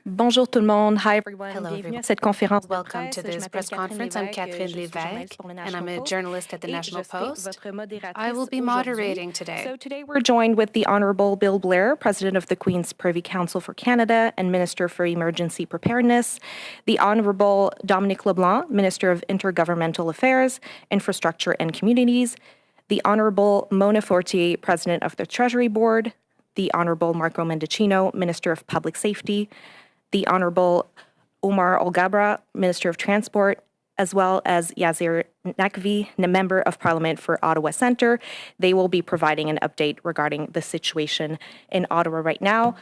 Bonjour tout le monde. Hi everyone. Hello, Bienvenue à everyone. cette conférence de Welcome presse. to Je this m'appelle press conference. I'm Catherine Je suis journaliste Lévesque, pour le and I'm National a Post, journalist at the et National je serai Post. votre modératrice I will be moderating today. So today we're joined with the Honorable Bill Blair, President of the Queen's Privy Council for Canada and Minister for Emergency Preparedness, the Honorable Dominic LeBlanc, Minister of Intergovernmental Affairs, Infrastructure and Communities, the Honorable Mona Fortier, President of the Treasury Board, the Honorable Marco Mendocino, Minister of Public Safety, the Honorable Omar Alghabra, Minister of Transport, as well as Yasir Naqvi, Member of Parliament for Ottawa Centre. They will be providing an update regarding the situation in Ottawa right now.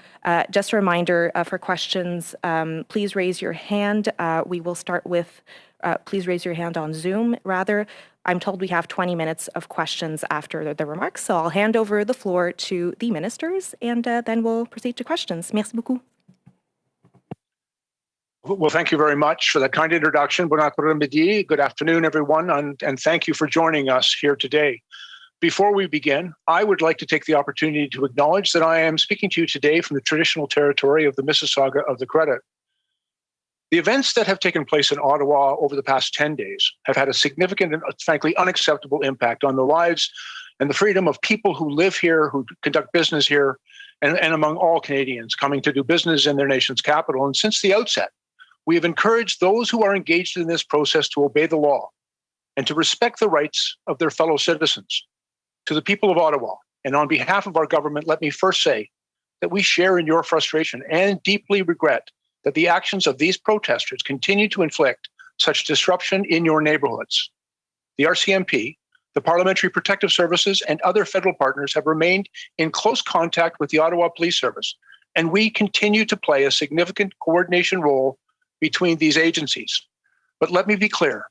Just a reminder for questions, please raise your hand. We will start with, please raise your hand on Zoom, rather. I'm told we have 20 minutes of questions after the remarks, so I'll hand over the floor to the ministers, and then we'll proceed to questions. Merci beaucoup. Well, thank you very much for that kind introduction. Bon après-midi. Good afternoon, everyone, and thank you for joining us here today. Before we begin, I would like to take the opportunity to acknowledge that I am speaking to you today from the traditional territory of the Mississauga of the Credit. The events that have taken place in Ottawa over the past 10 days have had a significant and frankly unacceptable impact on the lives and the freedom of people who live here, who conduct business here, and among all Canadians coming to do business in their nation's capital. And since the outset, we have encouraged those who are engaged in this process to obey the law and to respect the rights of their fellow citizens. To the people of Ottawa, and on behalf of our government, let me first say that we share in your frustration and deeply regret that the actions of these protesters continue to inflict such disruption in your neighborhoods. The RCMP, the Parliamentary Protective Services, and other federal partners have remained in close contact with the Ottawa Police Service, and we continue to play a significant coordination role between these agencies. But let me be clear,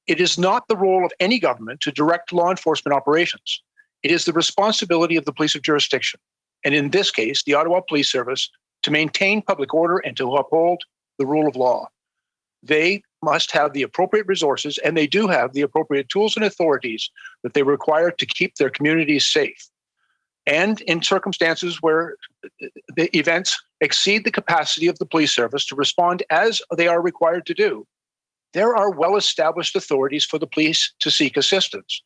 it is not the role of any government to direct law enforcement operations. It is the responsibility of the police of jurisdiction, and in this case, the Ottawa Police Service, to maintain public order and to uphold the rule of law. They must have the appropriate resources, and they do have the appropriate tools and authorities that they require to keep their communities safe. And in circumstances where the events exceed the capacity of the police service to respond as they are required to do, there are well-established authorities for the police to seek assistance.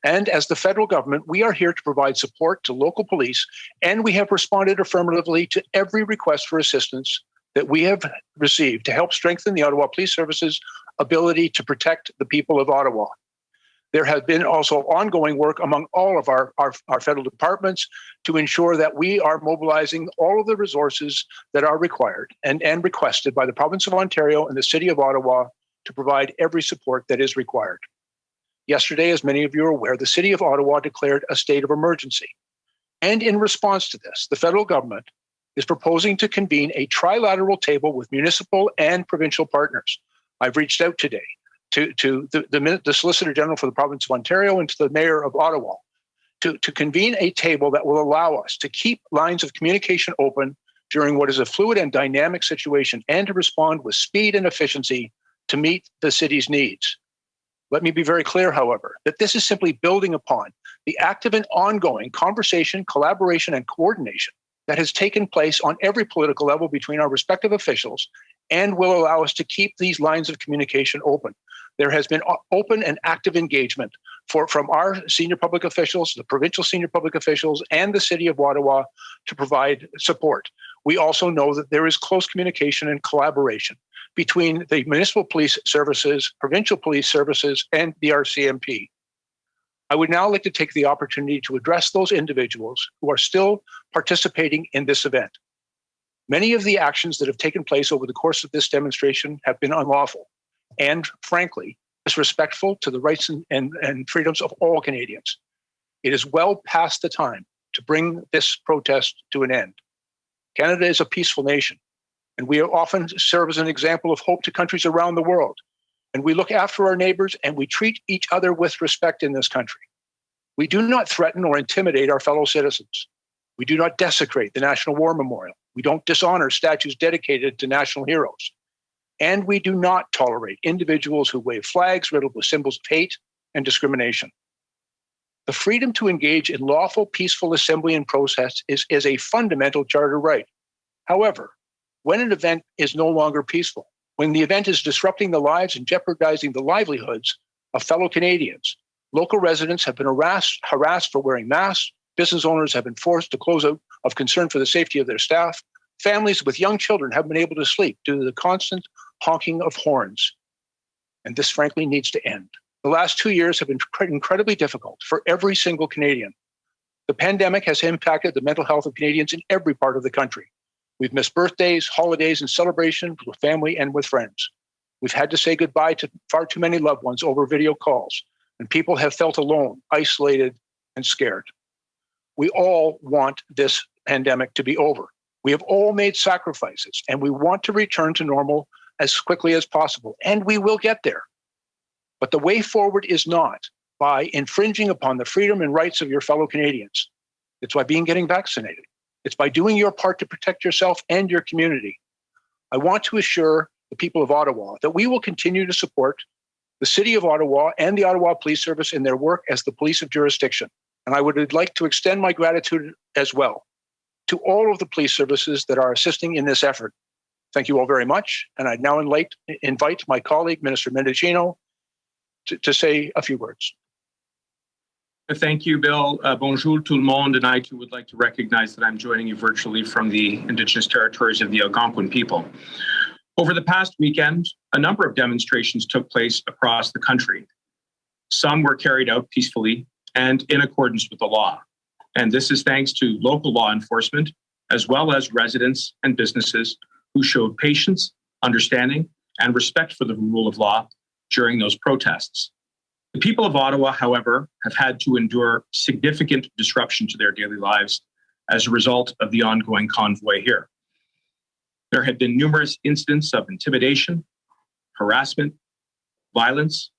And as the federal government, we are here to provide support to local police, and we have responded affirmatively to every request for assistance that we have received to help strengthen the Ottawa Police Service's ability to protect the people of Ottawa. There has been also ongoing work among all of our federal departments to ensure that we are mobilizing all of the resources that are required and requested by the province of Ontario and the City of Ottawa to provide every support that is required. Yesterday, as many of you are aware, the City of Ottawa declared a state of emergency. And in response to this, the federal government is proposing to convene a trilateral table with municipal and provincial partners. I've reached out today to the Solicitor General for the province of Ontario and to the Mayor of Ottawa to convene a table that will allow us to keep lines of communication open during what is a fluid and dynamic situation and to respond with speed and efficiency to meet the city's needs. Let me be very clear, however, that this is simply building upon the active and ongoing conversation, collaboration, and coordination that has taken place on every political level between our respective officials and will allow us to keep these lines of communication open. There has been open and active engagement from our senior public officials, the provincial senior public officials, and the City of Ottawa to provide support. We also know that there is close communication and collaboration between the municipal police services, provincial police services, and the RCMP. I would now like to take the opportunity to address those individuals who are still participating in this event. Many of the actions that have taken place over the course of this demonstration have been unlawful and, frankly, disrespectful to the rights and freedoms of all Canadians. It is well past the time to bring this protest to an end. Canada is a peaceful nation, and we often serve as an example of hope to countries around the world. And we look after our neighbors and we treat each other with respect in this country. We do not threaten or intimidate our fellow citizens. We do not desecrate the National War Memorial. We don't dishonor statues dedicated to national heroes. And we do not tolerate individuals who wave flags riddled with symbols of hate and discrimination. The freedom to engage in lawful, peaceful assembly and protest is a fundamental charter right. However, when an event is no longer peaceful, when the event is disrupting the lives and jeopardizing the livelihoods of fellow Canadians. Local residents have been harassed for wearing masks. Business owners have been forced to close out of concern for the safety of their staff. Families with young children haven't been able to sleep due to the constant honking of horns. And this, frankly, needs to end. The last 2 years have been incredibly difficult for every single Canadian. The pandemic has impacted the mental health of Canadians in every part of the country. We've missed birthdays, holidays, and celebrations with family and with friends. We've had to say goodbye to far too many loved ones over video calls, and people have felt alone, isolated, and scared. We all want this pandemic to be over. We have all made sacrifices, and we want to return to normal as quickly as possible, and we will get there. But the way forward is not by infringing upon the freedom and rights of your fellow Canadians. It's by getting vaccinated. It's by doing your part to protect yourself and your community. I want to assure the people of Ottawa that we will continue to support the City of Ottawa and the Ottawa Police Service in their work as the police of jurisdiction. And I would like to extend my gratitude as well to all of the police services that are assisting in this effort. Thank you all very much. And I'd now invite my colleague, Minister Mendocino, to say a few words. Thank you, Bill. Bonjour tout le monde, and I too would like to recognize that I'm joining you virtually from the Indigenous territories of the Algonquin people. Over the past weekend, a number of demonstrations took place across the country. Some were carried out peacefully and in accordance with the law. And this is thanks to local law enforcement, as well as residents and businesses who showed patience, understanding, and respect for the rule of law during those protests. The people of Ottawa, however, have had to endure significant disruption to their daily lives as a result of the ongoing convoy here. There had been numerous incidents of intimidation, harassment, violence,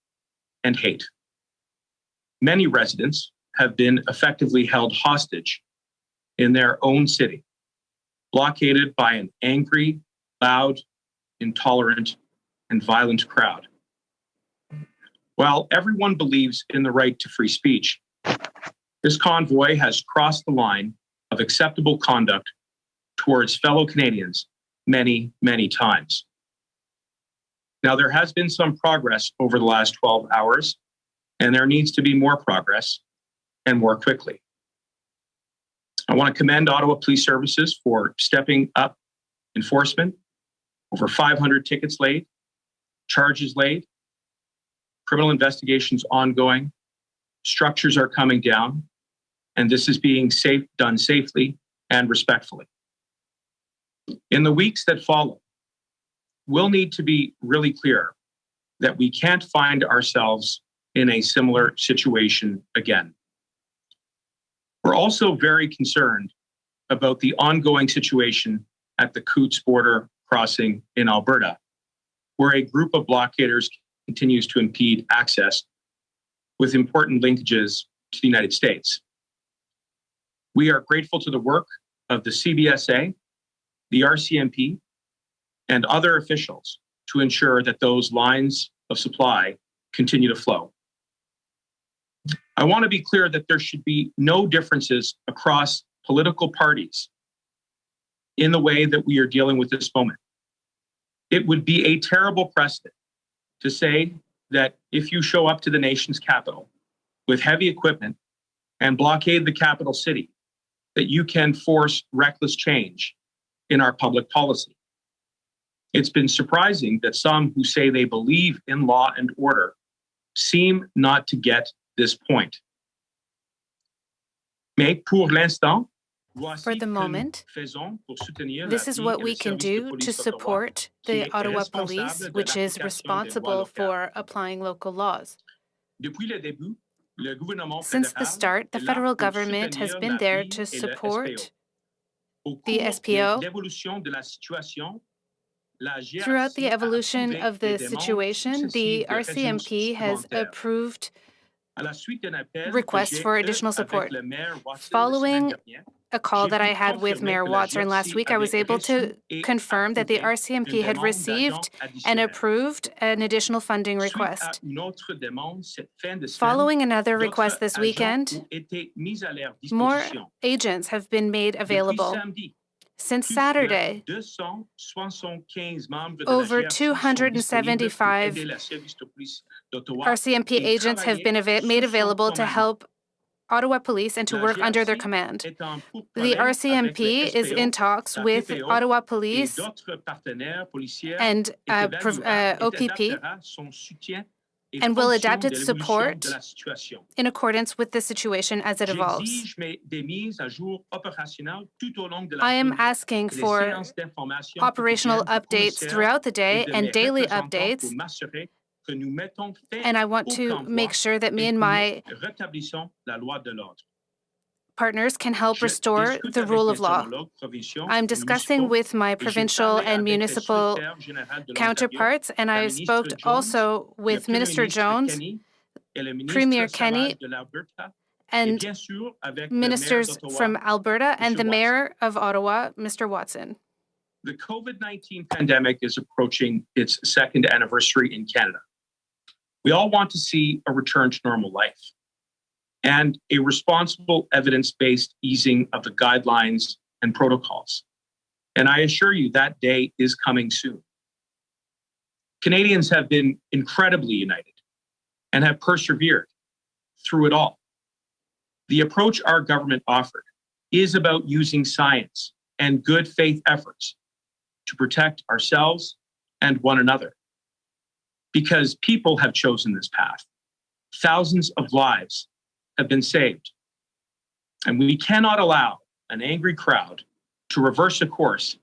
and hate. Many residents have been effectively held hostage in their own city, blockaded by an angry, loud, intolerant, and violent crowd. While everyone believes in the right to free speech, this convoy has crossed the line of acceptable conduct towards fellow Canadians many, many times. Now, there has been some progress over the last 12 hours, and there needs to be more progress and more quickly. I want to commend Ottawa Police Services for stepping up enforcement. Over 500 tickets laid, charges laid, criminal investigations ongoing, structures are coming down, and this is being done safely and respectfully. In the weeks that follow, we'll need to be really clear that we can't find ourselves in a similar situation again. We're also very concerned about the ongoing situation at the Coots border crossing in Alberta, where a group of blockaders continues to impede access with important linkages to the United States. We are grateful to the work of the CBSA, the RCMP, and other officials to ensure that those lines of supply continue to flow. I want to be clear that there should be no differences across political parties in the way that we are dealing with this moment. It would be a terrible precedent to say that if you show up to the nation's capital with heavy equipment and blockade the capital city, that you can force reckless change in our public policy. It's been surprising that some who say they believe in law and order seem not to get this point. Mais pour l'instant, For the moment, this is what we can do to support the Ottawa Police, which is responsible for applying local laws. Since the start, the federal government has been there to support the SPO throughout the evolution of the situation. The RCMP has approved requests for additional support. Following a call that I had with Mayor Watson last week, I was able to confirm that the RCMP had received and approved an additional funding request. Following another request this weekend, more agents have been made available. Since Saturday, over 275 RCMP agents have been made available to help Ottawa Police and to work under their command. The RCMP is in talks with Ottawa Police and OPP and will adapt its support in accordance with the situation as it evolves. I am asking for operational updates throughout the day and daily updates, and I want to make sure that me and my partners can help restore the rule of law. I'm discussing with my provincial and municipal counterparts, and I spoke also with Minister Jones, Premier Kenny, and ministers from Alberta, and the Mayor of Ottawa, Mr. Watson. The COVID-19 pandemic is approaching its second anniversary in Canada. We all want to see a return to normal life and a responsible, evidence-based easing of the guidelines and protocols. And I assure you that day is coming soon. Canadians have been incredibly united and have persevered through it all. The approach our government offered is about using science and good faith efforts to protect ourselves and one another. Because people have chosen this path. Thousands of lives have been saved. And we cannot allow an angry crowd to reverse a course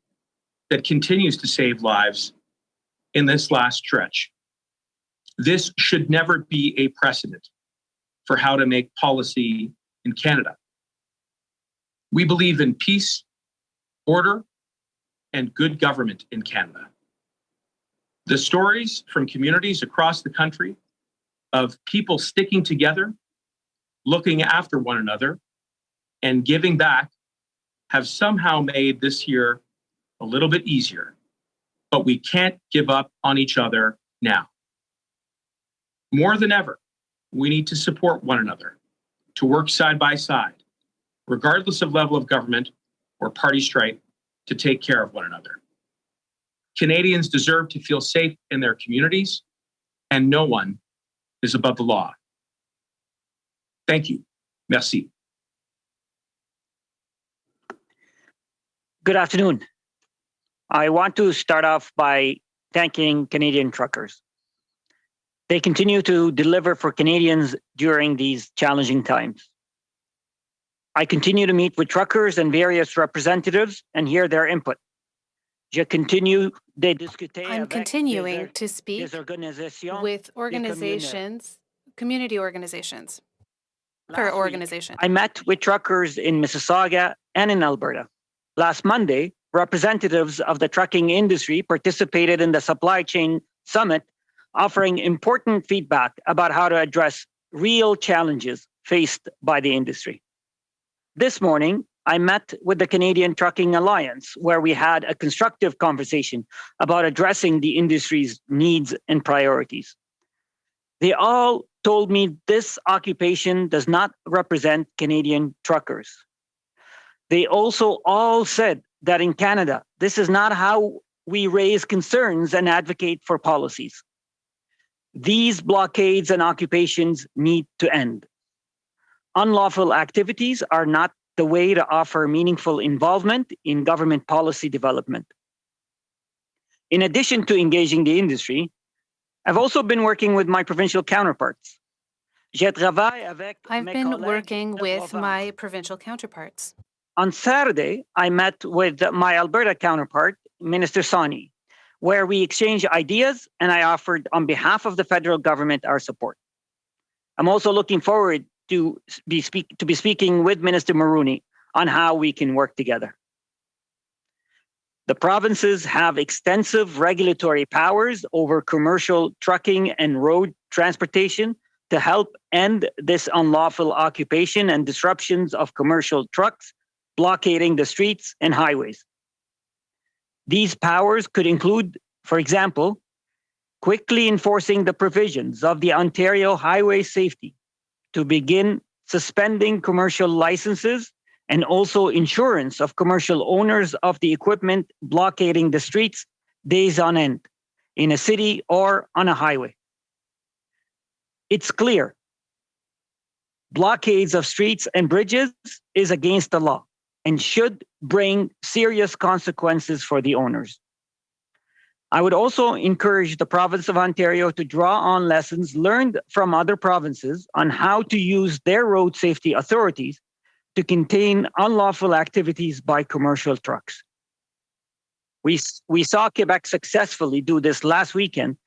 that continues to save lives in this last stretch. This should never be a precedent for how to make policy in Canada. We believe in peace, order, and good government in Canada. The stories from communities across the country of people sticking together, looking after one another, and giving back have somehow made this year a little bit easier. But we can't give up on each other now. More than ever, we need to support one another, to work side by side, regardless of level of government or party stripe, to take care of one another. Canadians deserve to feel safe in their communities, and no one is above the law. Thank you. Merci. Good afternoon. I want to start off by thanking Canadian truckers. They continue to deliver for Canadians during these challenging times. I continue to meet with truckers and various representatives and hear their input. I'm continuing to speak with organizations, community organizations, per organization. I met with truckers in Mississauga and in Alberta. Last Monday, representatives of the trucking industry participated in the Supply Chain Summit, offering important feedback about how to address real challenges faced by the industry. This morning, I met with the Canadian Trucking Alliance, where we had a constructive conversation about addressing the industry's needs and priorities. They all told me this occupation does not represent Canadian truckers. They also all said that in Canada, this is not how we raise concerns and advocate for policies. These blockades and occupations need to end. Unlawful activities are not the way to offer meaningful involvement in government policy development. In addition to engaging the industry, I've also been working with my provincial counterparts. I've been working with my provincial counterparts. On Saturday, I met with my Alberta counterpart, Minister Sawhney, where we exchanged ideas and I offered on behalf of the federal government our support. I'm also looking forward to be speaking with Minister Mulroney on how we can work together. The provinces have extensive regulatory powers over commercial trucking and road transportation to help end this unlawful occupation and disruptions of commercial trucks blockading the streets and highways. These powers could include, for example, quickly enforcing the provisions of the Ontario Highway Safety to begin suspending commercial licenses and also insurance of commercial owners of the equipment blockading the streets days on end in a city or on a highway. It's clear. Blockades of streets and bridges is against the law and should bring serious consequences for the owners. I would also encourage the province of Ontario to draw on lessons learned from other provinces on how to use their road safety authorities to contain unlawful activities by commercial trucks. We saw Quebec successfully do this last weekend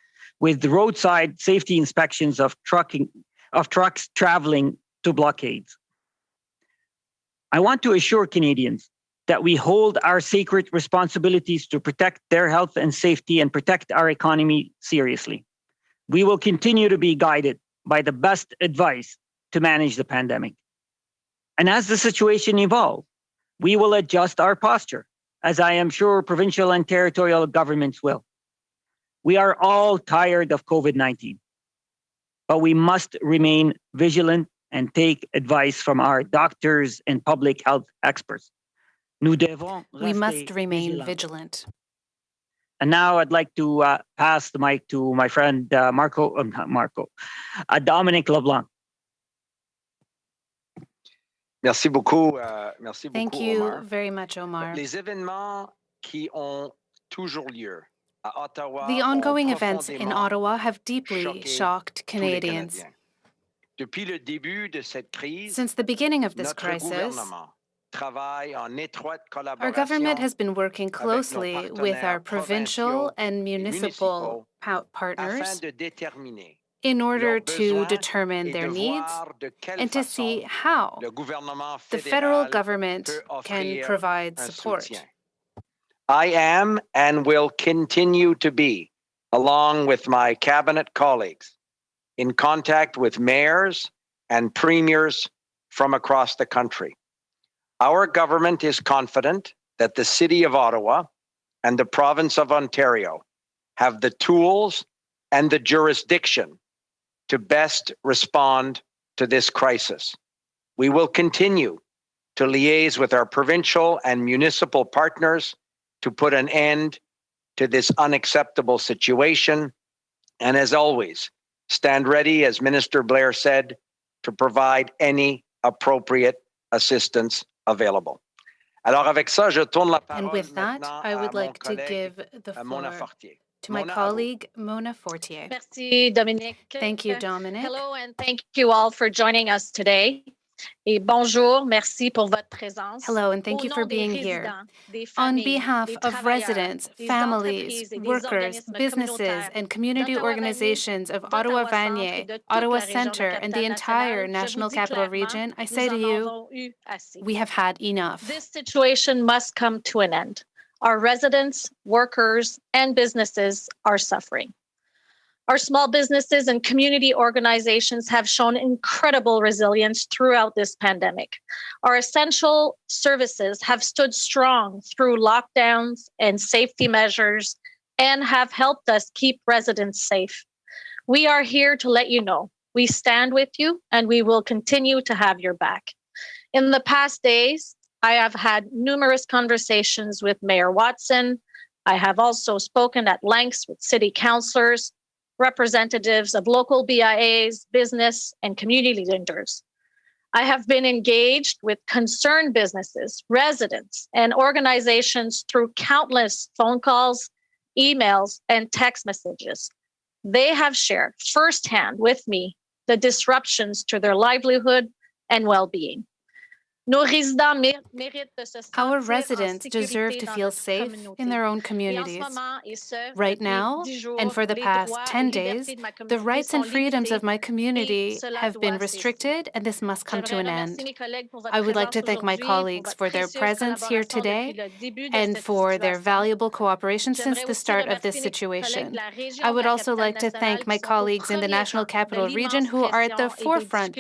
with roadside safety inspections of trucks traveling to blockades. I want to assure Canadians that we hold our sacred responsibilities to protect their health and safety and protect our economy seriously. We will continue to be guided by the best advice to manage the pandemic. And as the situation evolves, we will adjust our posture, as I am sure provincial and territorial governments will. We are all tired of COVID-19, but we must remain vigilant and take advice from our doctors and public health experts. We must remain vigilant. And now I'd like to pass the mic to my friend Dominic LeBlanc. Merci beaucoup, Thank you Omar. very much, Omar. Les événements qui ont toujours lieu à Ottawa The ongoing ont events in profondément Ottawa have deeply choqué shocked tous les Canadians. Canadiens. Depuis le début de cette crise, Since the beginning of this notre crisis, gouvernement travaille en étroite our government collaboration has been working avec nos closely with our partenaires provincial provinciaux and et municipal afin partners de déterminer in order leurs to besoins determine et their de needs voir de quelle and to façon see how le gouvernement the federal fédéral government peut can offrir provide un support. soutien. I am and will continue to be, along with my cabinet colleagues, in contact with mayors and premiers from across the country. Our government is confident that the City of Ottawa and the province of Ontario have the tools and the jurisdiction to best respond to this crisis. We will continue to liaise with our provincial and municipal partners to put an end to this unacceptable situation. And as always, stand ready, as Minister Blair said, to provide any appropriate assistance available. Alors avec ça, je tourne la parole And with that, maintenant I would à mon like to collègue, give the Mona floor Fortier. to my Mona, à vous. colleague, Mona Fortier. Merci, Dominic. Thank you, Dominic. Hello, and thank you all for joining us today. Et bonjour, merci pour votre présence. Hello, and thank Au you nom for des being here. résidents, des On familles, behalf des of travailleurs, residents, des families, entreprises et des workers, organismes businesses, communautaires and community d'Ottawa-Vanier, organizations of d'Ottawa Ottawa-Vanier, Centre et de toute Ottawa la région de Center, and the entire Capitale-Nationale, je National vous dis Capital clairement, Region, I nous say to en you, avons eu assez. we have had enough. This situation must come to an end. Our residents, workers, and businesses are suffering. Our small businesses and community organizations have shown incredible resilience throughout this pandemic. Our essential services have stood strong through lockdowns and safety measures and have helped us keep residents safe. We are here to let you know we stand with you and we will continue to have your back. In the past days, I have had numerous conversations with Mayor Watson. I have also spoken at lengths with city councillors, representatives of local BIAs, business, and community leaders. I have been engaged with concerned businesses, residents, and organizations through countless phone calls, emails, and text messages. They have shared firsthand with me the disruptions to their livelihood and well-being. Our residents deserve to feel safe in their own communities. Right now, and for the past 10 days, the rights and freedoms of my community have been restricted, and this must come to an end. I would like to thank my colleagues for their presence here today and for their valuable cooperation since the start of this situation. I would also like to thank my colleagues in the National Capital Region who are at the forefront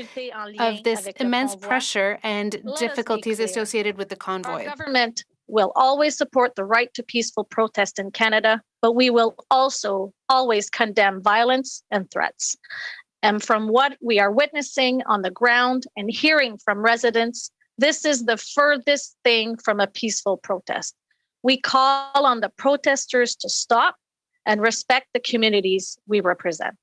of this immense pressure and difficulties associated with the convoy. Our government will always support the right to peaceful protest in Canada, but we will also always condemn violence and threats. And from what we are witnessing on the ground and hearing from residents, This is the furthest thing from a peaceful protest. We call on the protesters to stop and respect the communities we represent.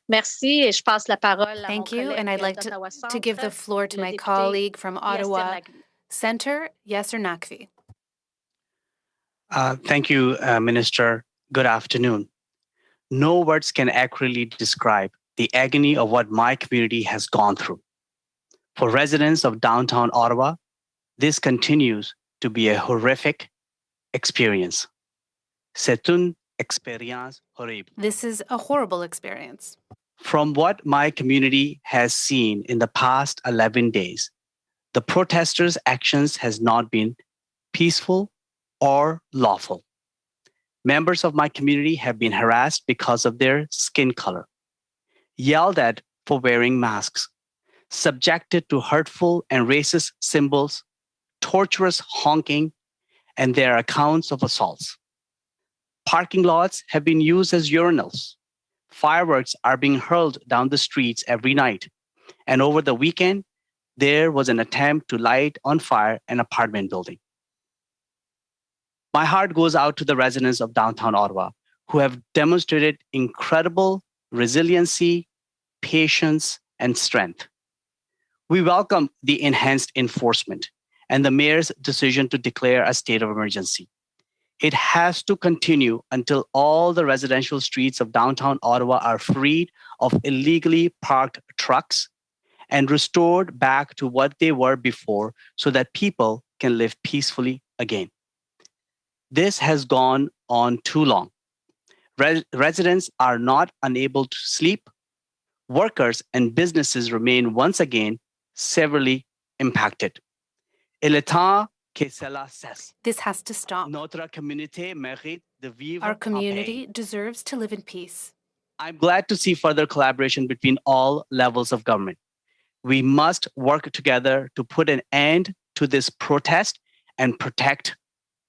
Merci, et je passe la parole à mon Thank you, and I'd like to give the floor to my colleague from Ottawa Centre, Yasir Naqvi. Thank you, Minister. Good afternoon. No words can accurately describe the agony of what my community has gone through. For residents of downtown Ottawa, this continues to be a horrific experience. C'est une expérience horrible. This is a horrible experience. From what my community has seen in the past 11 days, the protesters' actions has not been peaceful or lawful. Members of my community have been harassed because of their skin color, yelled at for wearing masks, subjected to hurtful and racist symbols, torturous honking, and their accounts of assaults. Parking lots have been used as urinals. Fireworks are being hurled down the streets every night. And over the weekend, there was an attempt to light on fire an apartment building. My heart goes out to the residents of downtown Ottawa who have demonstrated incredible resiliency, patience, and strength. We welcome the enhanced enforcement and the mayor's decision to declare a state of emergency. It has to continue until all the residential streets of downtown Ottawa are freed of illegally parked trucks and restored back to what they were before so that people can live peacefully again. This has gone on too long. Residents are not unable to sleep. Workers and businesses remain once again severely impacted. Il est temps que cela cesse. This has to stop. Notre communauté mérite de vivre Our en community paix. deserves to live in peace. I'm glad to see further collaboration between all levels of government. We must work together to put an end to this protest and protect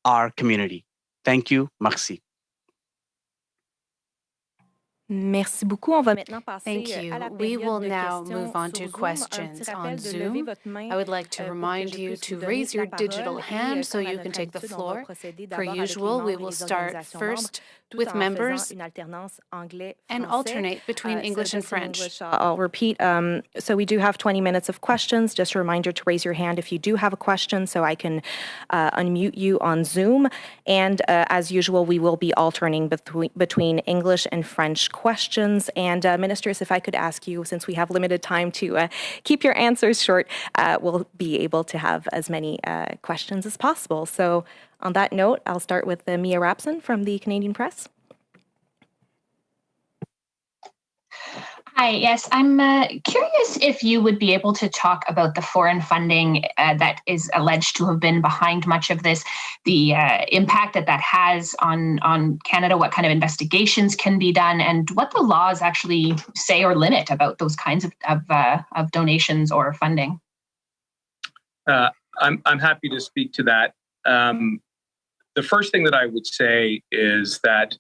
our community. Thank you. Merci. Merci beaucoup. On va maintenant passer Thank you. à la We will période de now questions move on sur to Zoom. questions Un petit on rappel de Zoom. lever votre main I would like to pour que remind je you puisse to vous donner raise your la digital parole. hand so Comme à you notre can take the habitude, on va floor. procéder Per d'abord avec les usual, we membres et will les start organisations membres, first tout with en members faisant une alternance and anglais-français. alternate between English and Just in French. English, I'll repeat. So we do have 20 minutes of questions. Just a reminder to raise your hand if you do have a question so I can unmute you on Zoom. And as usual, we will be alternating between English and French questions. And ministers, if I could ask you, since we have limited time, to keep your answers short, we'll be able to have as many questions as possible. So on that note, I'll start with Mia Rapson from the Canadian Press. Hi, yes, I'm curious if you would be able to talk about the foreign funding that is alleged to have been behind much of this, the impact that has on Canada, what kind of investigations can be done, and what the laws actually say or limit about those kinds of donations or funding. I'm happy to speak to that. The first thing that I would say is that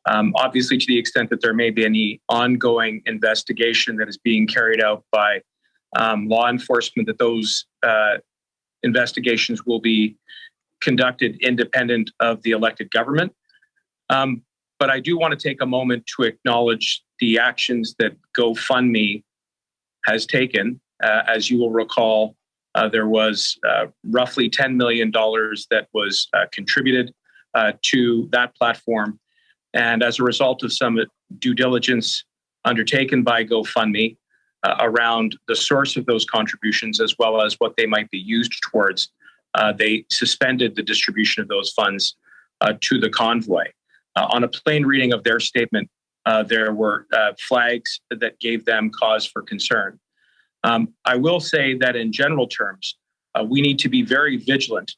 obviously, to the extent that there may be any ongoing investigation that is being carried out by law enforcement, that those investigations will be conducted independent of the elected government. But I do want to take a moment to acknowledge the actions that GoFundMe has taken. As you will recall, there was roughly $10 million that was contributed to that platform. And as a result of some due diligence undertaken by GoFundMe around the source of those contributions, as well as what they might be used towards, they suspended the distribution of those funds to the convoy. On a plain reading of their statement, there were flags that gave them cause for concern. I will say that in general terms, we need to be very vigilant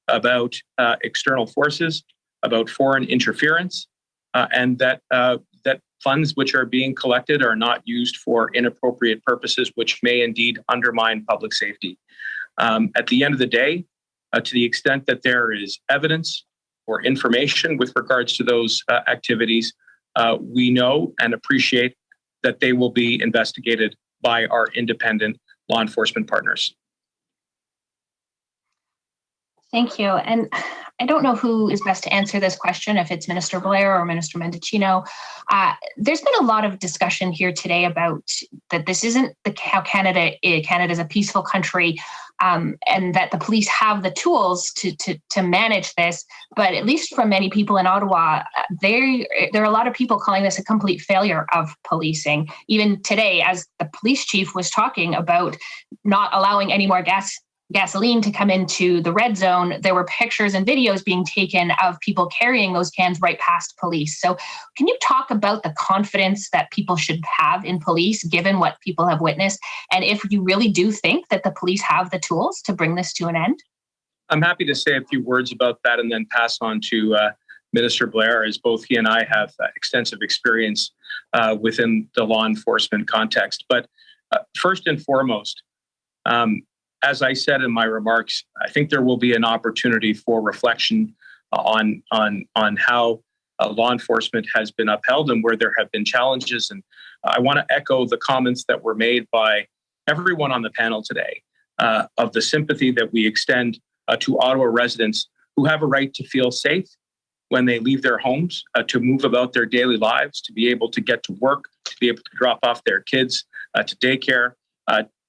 about external forces, about foreign interference, and that funds which are being collected are not used for inappropriate purposes, which may indeed undermine public safety. At the end of the day, to the extent that there is evidence or information with regards to those activities, we know and appreciate that they will be investigated by our independent law enforcement partners. Thank you. And I don't know who is best to answer this question, if it's Minister Blair or Minister Mendocino. There's been a lot of discussion here today about that this isn't how Canada is. Canada is a peaceful country, and that the police have the tools to manage this. But at least from many people in Ottawa, there are a lot of people calling this a complete failure of policing. Even today, as the police chief was talking about not allowing any more gasoline to come into the red zone, there were pictures and videos being taken of people carrying those cans right past police. So can you talk about the confidence that people should have in police, given what people have witnessed? And if you really do think that the police have the tools to bring this to an end? I'm happy to say a few words about that and then pass on to Minister Blair, as both he and I have extensive experience within the law enforcement context. But first and foremost, as I said in my remarks, I think there will be an opportunity for reflection on how law enforcement has been upheld and where there have been challenges. And I want to echo the comments that were made by everyone on the panel today of the sympathy that we extend to Ottawa residents who have a right to feel safe when they leave their homes, to move about their daily lives, to be able to get to work, to be able to drop off their kids to daycare,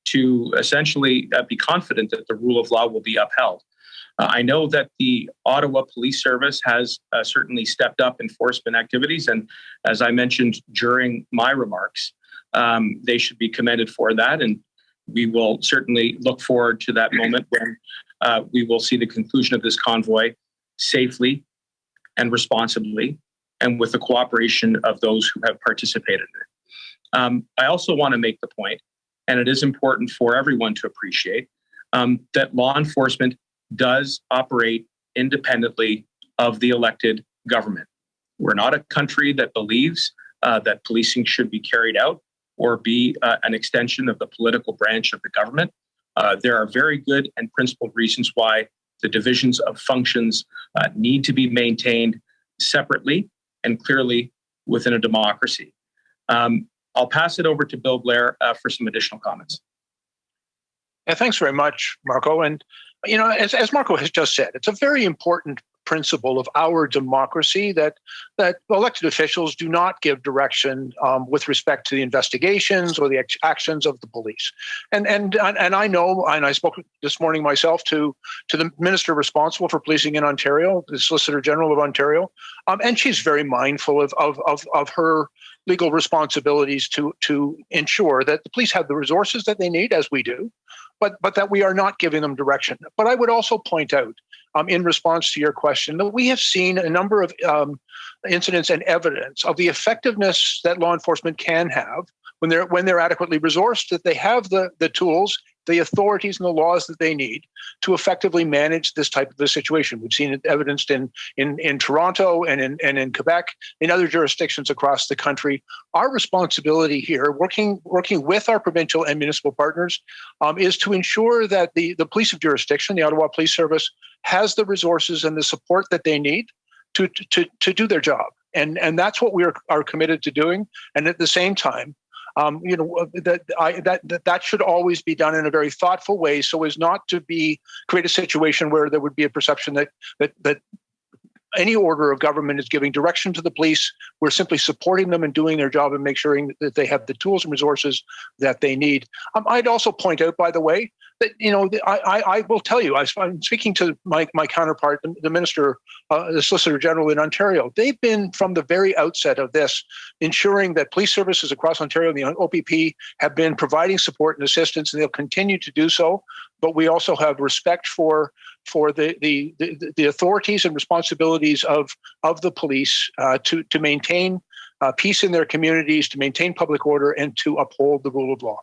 to essentially be confident that the rule of law will be upheld. I know that the Ottawa Police Service has certainly stepped up enforcement activities. And as I mentioned during my remarks, they should be commended for that. And we will certainly look forward to that moment when we will see the conclusion of this convoy safely and responsibly, and with the cooperation of those who have participated in it. I also want to make the point, and it is important for everyone to appreciate, that law enforcement does operate independently of the elected government. We're not a country that believes that policing should be carried out or be an extension of the political branch of the government. There are very good and principled reasons why the divisions of functions need to be maintained separately and clearly within a democracy. I'll pass it over to Bill Blair for some additional comments. Yeah, thanks very much, Marco. And, you know, as Marco has just said, it's a very important principle of our democracy that elected officials do not give direction with respect to the investigations or the actions of the police. And I know, and I spoke this morning myself to the minister responsible for policing in Ontario, the Solicitor General of Ontario, and she's very mindful of her legal responsibilities to ensure that the police have the resources that they need, as we do, but that we are not giving them direction. But I would also point out, in response to your question, that we have seen a number of incidents and evidence of the effectiveness that law enforcement can have when they're adequately resourced, that they have the tools, the authorities and the laws that they need to effectively manage this type of a situation. We've seen it evidenced in Toronto and in Quebec, in other jurisdictions across the country. Our responsibility here, working with our provincial and municipal partners, is to ensure that the police of jurisdiction, the Ottawa Police Service, has the resources and the support that they need to do their job. And that's what we are committed to doing. And at the same time, that should always be done in a very thoughtful way, so as not to create a situation where there would be a perception that any order of government is giving direction to the police. We're simply supporting them and doing their job and make sure that they have the tools and resources that they need. I'd also point out, by the way, that I will tell you, I'm speaking to my counterpart, the minister, the Solicitor General in Ontario. They've been from the very outset of this, ensuring that police services across Ontario, the OPP, have been providing support and assistance, and they'll continue to do so. But we also have respect for the authorities and responsibilities of the police to maintain peace in their communities, to maintain public order, and to uphold the rule of law.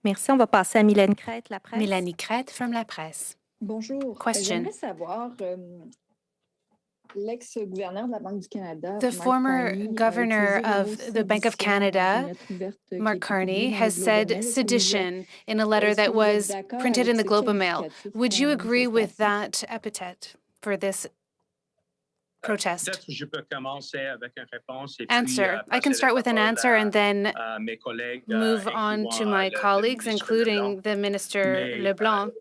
Merci. On va passer à Mélanie Crête, La Presse. Mélanie Crête from La Presse. Bonjour. Question. J'aimerais savoir, l'ex-gouverneur de la Banque du Canada, The former governor of the Bank of Canada, Mark Carney, has said sedition in a letter that was printed in the Globe and Mail. Would you agree with that epithet for this protest? Answer. I can start with an answer and then move on to my colleagues, including the Minister LeBlanc.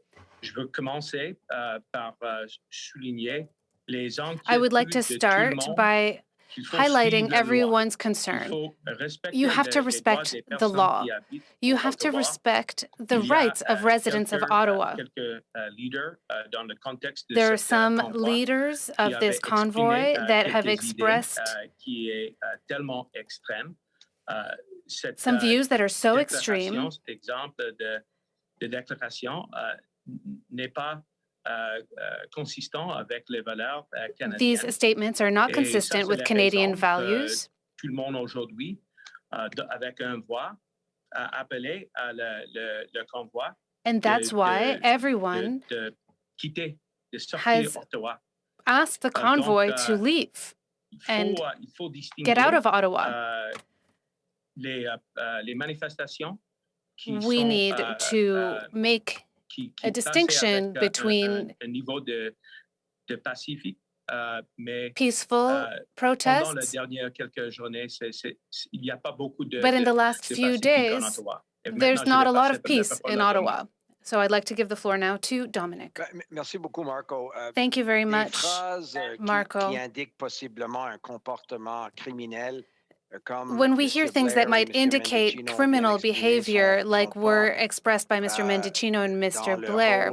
I would like to start by highlighting everyone's concern. You have to respect the law. You have to respect the rights of residents of Ottawa. There are some leaders of this convoy that have expressed some views that are so extreme. These statements are not consistent with Canadian values. And that's why everyone has asked the convoy to leave and get out of Ottawa. We need to make a distinction between peaceful protests, but in the last few days, there's not a lot of peace in Ottawa. So I'd like to give the floor now to Dominic. Thank you very much, Marco. When we hear things that might indicate criminal behavior, like were expressed by Mr. Mendocino and Mr. Blair,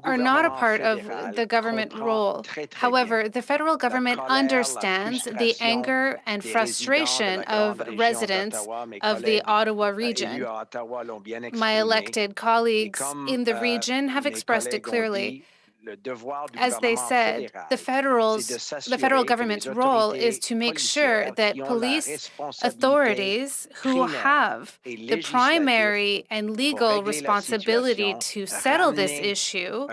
are not a part of the government role. However, the federal government understands the anger and frustration of residents of the Ottawa region. My elected colleagues in the region have expressed it clearly. As they said, the federal government's role is to make sure that police authorities who have the primary and legal responsibility to settle this issue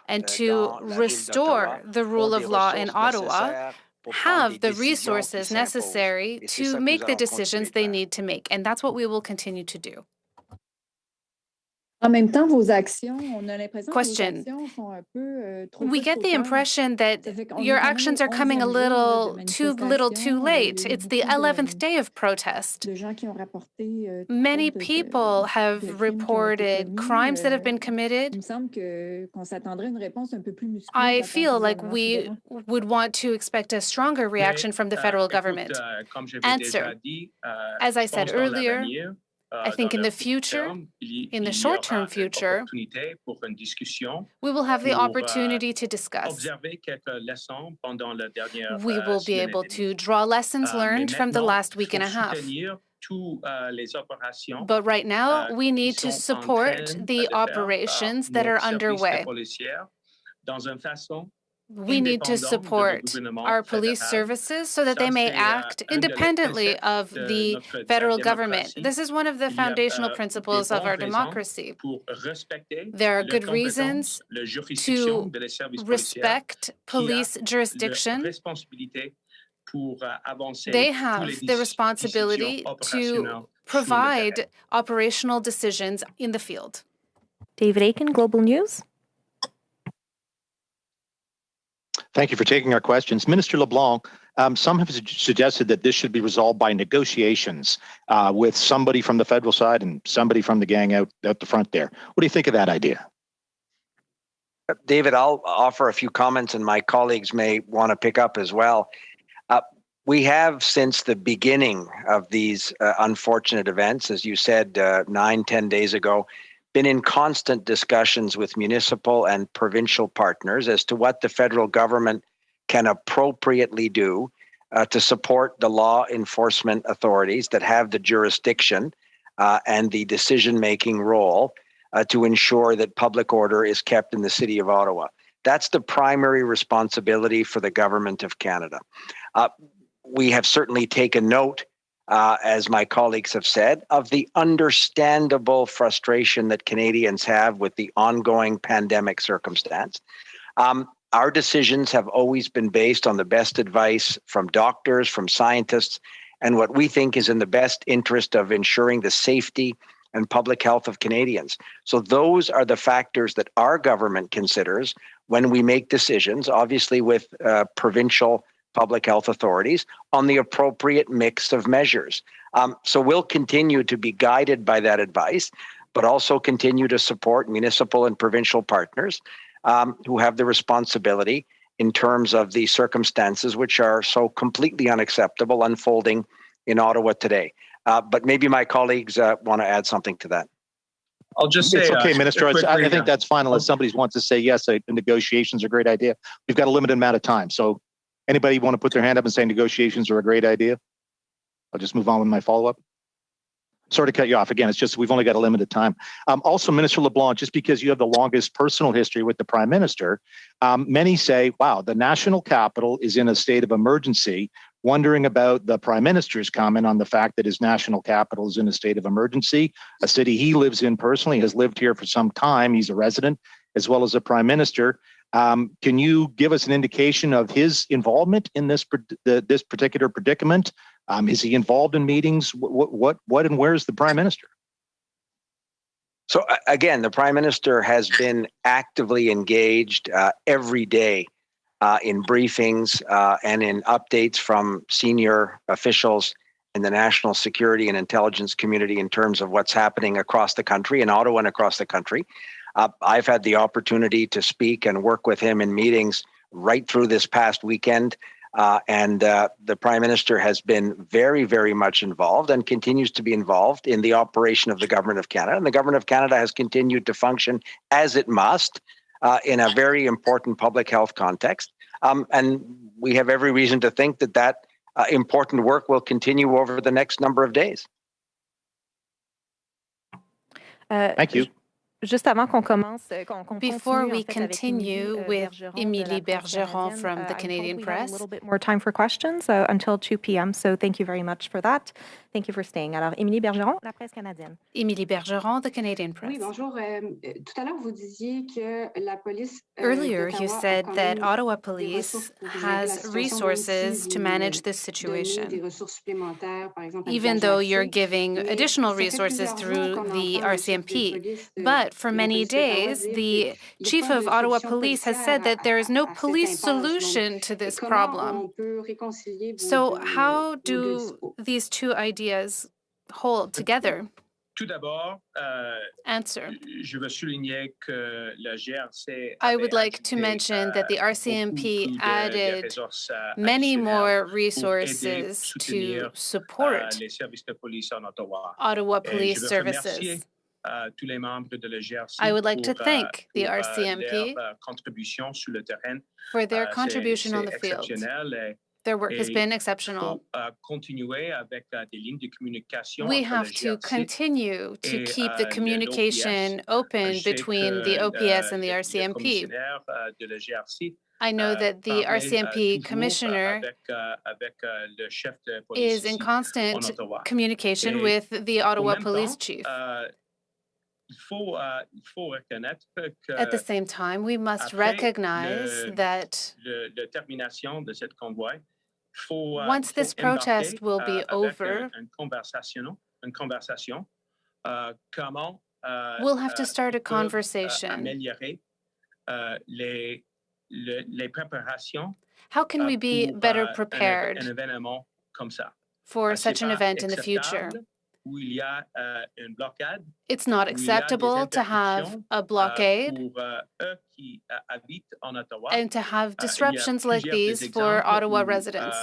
and to restore the rule of law in Ottawa have the resources necessary to make the decisions they need to make. And that's what we will continue to do. Question. We get the impression that your actions are coming a little too late. It's the 11th day of protest. Many people have reported crimes that have been committed. I feel like we would want to expect a stronger reaction from the federal government. Answer. As I said earlier, I think in the future, in the short-term future, we will have the opportunity to discuss. We will be able to draw lessons learned from the last week and a half. But right now, we need to support the operations that are underway. We need to support our police services so that they may act independently of the federal government. This is one of the foundational principles of our democracy. There are good reasons to respect police jurisdiction. They have the responsibility to provide operational decisions in the field. David Aiken, Global News. Thank you for taking our questions. Minister LeBlanc, some have suggested that this should be resolved by negotiations with somebody from the federal side and somebody from the gang out the front there. What do you think of that idea? David, I'll offer a few comments and my colleagues may want to pick up as well. We have, since the beginning of these unfortunate events, as you said 9-10 days ago, been in constant discussions with municipal and provincial partners as to what the federal government can appropriately do to support the law enforcement authorities that have the jurisdiction and the decision-making role to ensure that public order is kept in the City of Ottawa. That's the primary responsibility for the Government of Canada. We have certainly taken note, as my colleagues have said, of the understandable frustration that Canadians have with the ongoing pandemic circumstance. Our decisions have always been based on the best advice from doctors, from scientists, and what we think is in the best interest of ensuring the safety and public health of Canadians. So those are the factors that our government considers when we make decisions, obviously with provincial public health authorities, on the appropriate mix of measures. So we'll continue to be guided by that advice. but also continue to support municipal and provincial partners who have the responsibility in terms of the circumstances which are so completely unacceptable unfolding in Ottawa today. But maybe my colleagues want to add something to that. I'll just say, it's okay, Minister. quickly, I think that's fine unless somebody wants to say yes. The negotiations are a great idea. We've got a limited amount of time, so anybody want to put their hand up and say negotiations are a great idea? I'll just move on with my follow-up. Sorry to cut you off again. It's just we've only got a limited time. Also, Minister LeBlanc, just because you have the longest personal history with the Prime Minister, many say, wow, the national capital is in a state of emergency, wondering about the Prime Minister's comment on the fact that his national capital is in a state of emergency, a city he lives in personally, has lived here for some time. He's a resident as well as a Prime Minister. Can you give us an indication of his involvement in this particular predicament? Is he involved in meetings? What and where is the Prime Minister? So again, the Prime Minister has been actively engaged every day in briefings and in updates from senior officials in the national security and intelligence community in terms of what's happening across the country, in Ottawa and across the country. I've had the opportunity to speak and work with him in meetings right through this past weekend. And the Prime Minister has been very, very much involved and continues to be involved in the operation of the Government of Canada. And the Government of Canada has continued to function as it must in a very important public health context. And we have every reason to think that important work will continue over the next number of days. Thank you. Before we continue with Émilie Bergeron from the Canadian Press, a little bit more time for questions until 2 p.m. So thank you very much for that. Thank you for staying. Alors, Émilie Bergeron, La Presse canadienne. Émilie Bergeron, the Canadian Press. Oui, bonjour. Tout à l'heure, vous disiez que la police. Earlier, you said that Ottawa Police has resources to manage this situation, even though you're giving additional resources through the RCMP. But for many days, the chief of Ottawa Police has said that there is no police solution to this problem. So how do these two ideas hold together? Answer. I would like to mention that the RCMP added many more resources to support Ottawa Police services. I would like to thank the RCMP for their contribution on the field. Their work has been exceptional. We have to continue to keep the communication open between the OPS and the RCMP. I know that the RCMP commissioner is in constant communication with the Ottawa police chief. At the same time, we must recognize that once this protest will be over, we'll have to start a conversation. How can we be better prepared for such an event in the future? It's not acceptable to have a blockade and to have disruptions like these for Ottawa residents.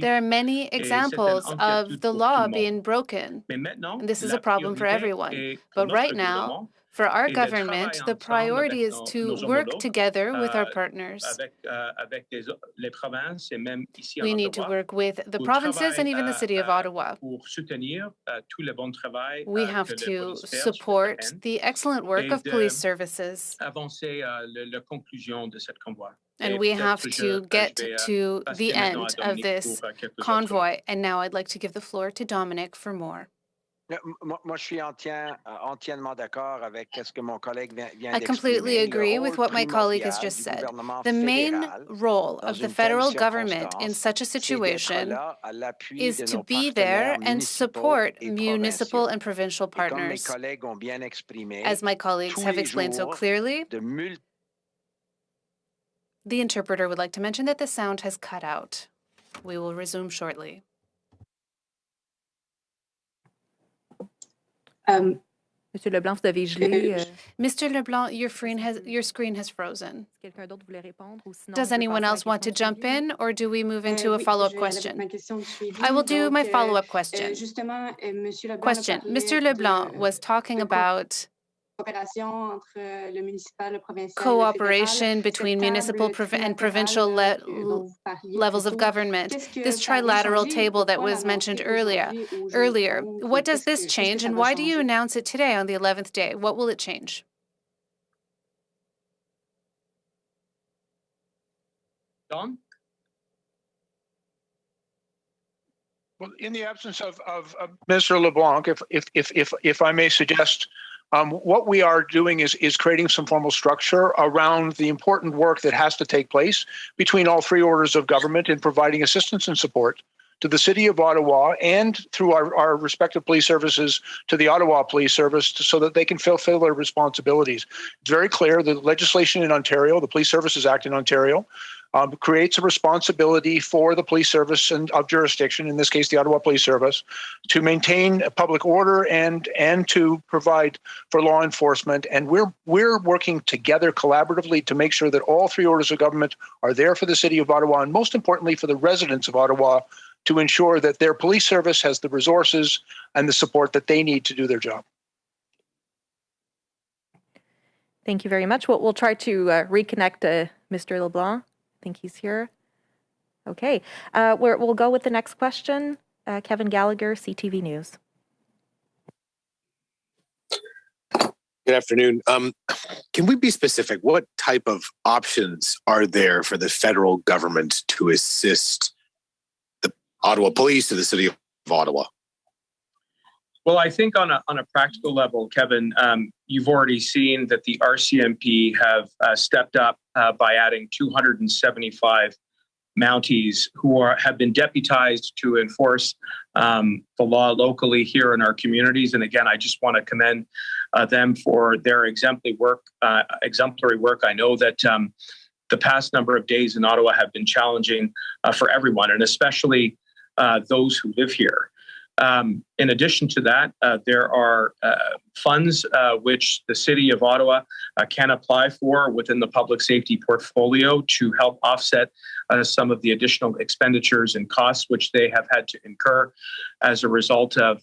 There are many examples of the law being broken. And this is a problem for everyone. But right now, for our government, the priority is to work together with our partners. We need to work with the provinces and even the City of Ottawa. We have to support the excellent work of police services. And we have to get to the end of this convoy. And now I'd like to give the floor to Dominic for more. I completely agree with what my colleague has just said. The main role of the federal government in such a situation is to be there and support municipal and provincial partners. As my colleagues have explained so clearly, the interpreter would like to mention that the sound has cut out. We will resume shortly. Monsieur Leblanc, vous avez gelé. Mr. Leblanc, your screen has frozen. Does anyone else want to jump in, or do we move into a follow-up question? I will do my follow-up question. Mr. Leblanc was talking about cooperation between municipal and provincial levels of government. This trilateral table that was mentioned earlier. What does this change, and why do you announce it today on the 11th day? What will it change? Dom? Well, in the absence of Mr. LeBlanc, if I may suggest, what we are doing is creating some formal structure around the important work that has to take place between all three orders of government in providing assistance and support to the City of Ottawa and through our respective police services to the Ottawa Police Service so that they can fulfill their responsibilities. It's very clear the legislation in Ontario, the Police Services Act in Ontario, creates a responsibility for the police service and of jurisdiction, in this case the Ottawa Police Service, to maintain public order and to provide for law enforcement. And we're working together collaboratively to make sure that all three orders of government are there for the City of Ottawa, and most importantly for the residents of Ottawa, to ensure that their police service has the resources and the support that they need to do their job. Thank you very much. We'll try to reconnect Mr. LeBlanc. I think he's here. Okay. We'll go with the next question. Kevin Gallagher, CTV News. Good afternoon. Can we be specific? What type of options are there for the federal government to assist the Ottawa Police or the City of Ottawa? Well, I think on a practical level, Kevin, you've already seen that the RCMP have stepped up by adding 275 Mounties who have been deputized to enforce the law locally here in our communities. And again, I just want to commend them for their exemplary work. I know that the past number of days in Ottawa have been challenging for everyone, and especially those who live here. In addition to that, there are funds which the City of Ottawa can apply for within the public safety portfolio to help offset some of the additional expenditures and costs which they have had to incur as a result of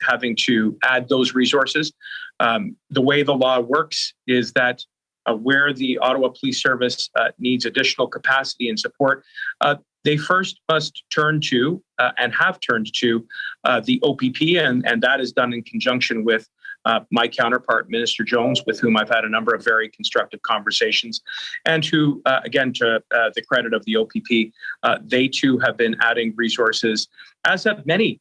having to add those resources. The way the law works is that where the Ottawa Police Service needs additional capacity and support, they first must turn to and have turned to the OPP, and that is done in conjunction with my counterpart, Minister Jones, with whom I've had a number of very constructive conversations, and who, again, to the credit of the OPP, they too have been adding resources, as have many